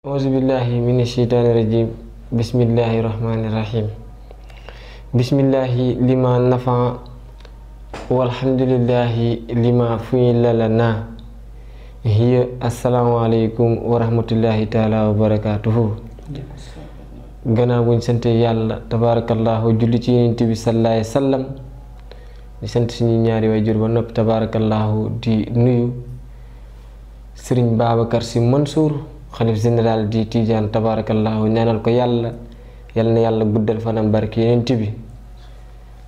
Auzubillahi minasyaitonirrajim. Bismillahirrahmanirrahim. Bismillahi lima nafa walhamdulillahi lima fu'ila lana. Hiya assalamualaikum warahmatullahi taala wabarakatuhu. Gannaaw buñ sante yàlla tabarakallahu julli ci yonent bi sallallahu alayhi wasallam di sant suñu ñaari waajur ba noppi tabarakallahu di nuyu Serigne Babacar Sy Mansour xalif général di Tidiane tabarakallahu ñaanal ko yàlla na yàlla guddal fanam barki yonent bi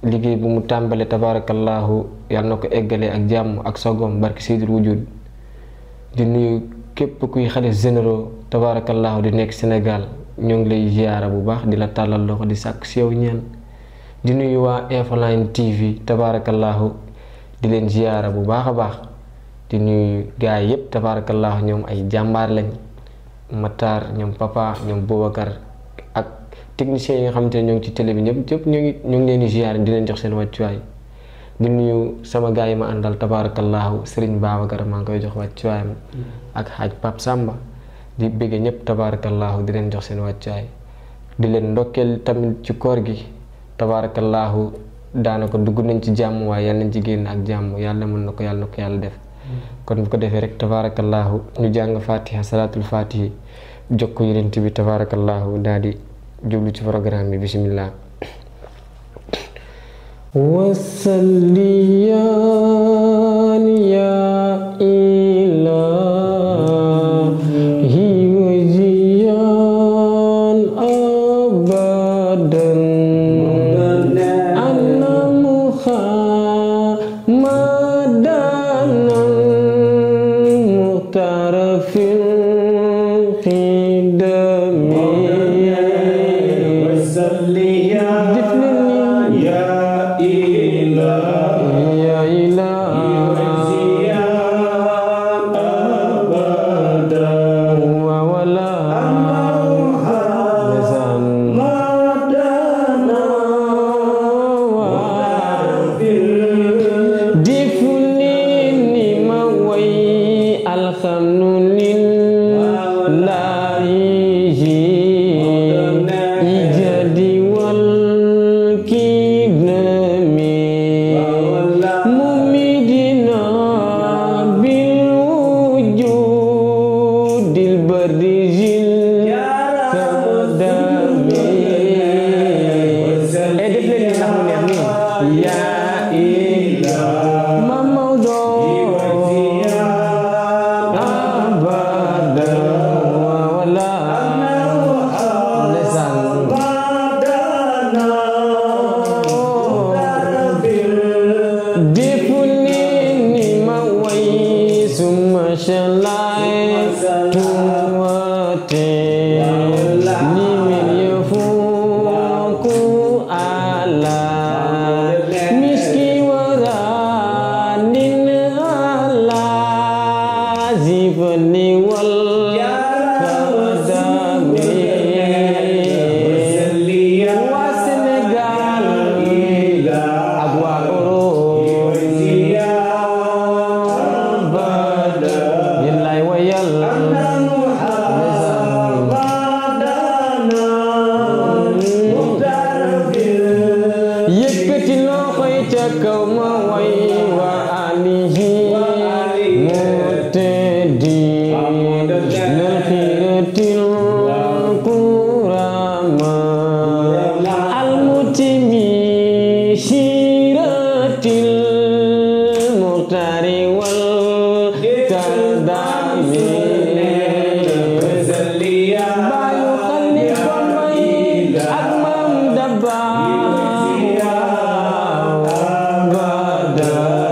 liggéey bu mu tàmbale tabarakallahu yàlla na ko eggale ak jàmm ak sogom barki Seydul Wujud di nuyu képp kuy xalif généraux tabarakallahu di nekk Sénégal ñoo ngi lay ziyaara bu baax di la tàllal loxo di sàkk si yow ñaan di nuyu waa Infoline TV tabarakallahu di leen ziyaara bu baax a baax di nuyu gaay yépp tabarakallahu ñoom ay jàmbaar lañ Matar ñoom papa ñoom Boubacar ak techniciens yi nga xamante ne ñoo ngi ci télé bi ñëpp ñu ngi leen di ziar di leen jox seen wàccuwaay di nuyu sama gaay yi ma àndal tabarakallahu Serigne Babacar maa ngi koy jox wàccuwaayam ak xaaj Pape Samba di bëgge ñëpp tabarakallahu di leen jox seen wàccuwaay di leen ndokkeel tamit ci koor gi tabarakallahu daanaka dugg nañ ci jàmm waaye yàlla nañ ci génn ak jàmm yàlla mën na ko yàlla def kon bu ko defee rek tabarakallahu ñu jàng fatiha salatul fatihi jokko yonent bi tabarakallahu daal di jublu ci programme bi bismillah wasalliyan ya ilahi wajiyan abadan anna muhammadan tarafil qidami wasalliyan ya ilahi ya ilahi abada wa wala lisan madana wa difulini mawai alhamdulillahi ijadi wal kidami mumidina bil wujudil bardizil kadami def leen ni ndax mu neex ni ya ilah mamawdo Abada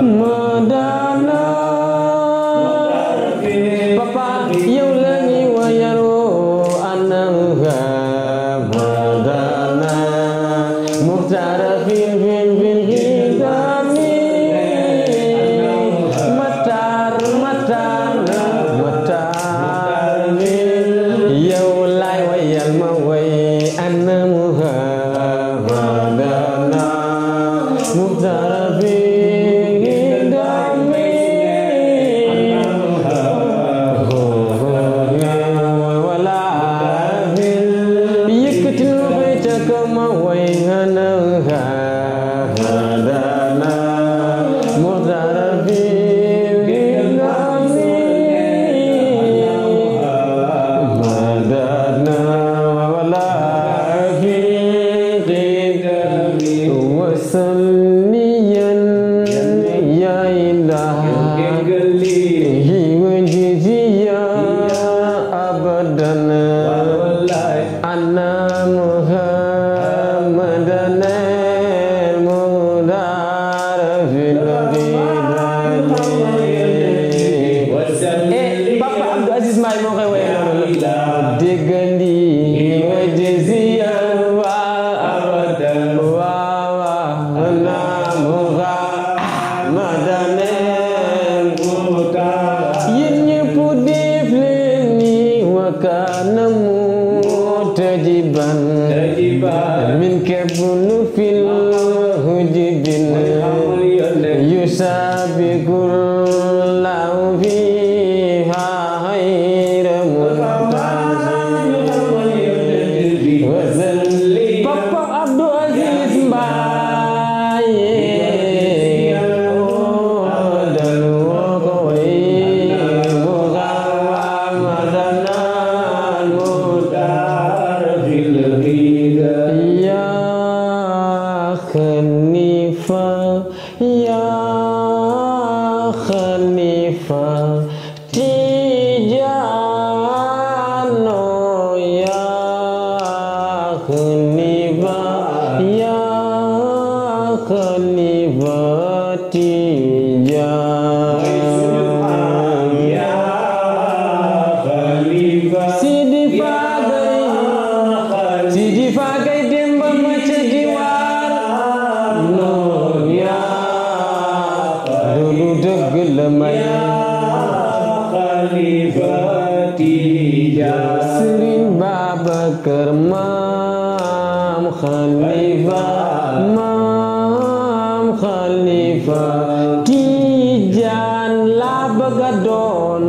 Madana hiwajiziya abadan anna muhammadan mudar fil ghidani Papa Abdou Aziz Mbaye moo koy woy noonu la déggali hiwajiziya abadan من كبل في الهجب يسابق الله فيها غير منتهي Papa Abdou Aziz Mbaye dalu ko way muhammadan mudar fil ya Khalifa Tijano ya Khalifa Tijano ya Khalifa Sidi Fagay Demba ma ca diwaan noon ya loolu dëgg la may Khalifa Tijaan Sëriñ Babakar Maam Khalifa Tijaan la bëgg a doon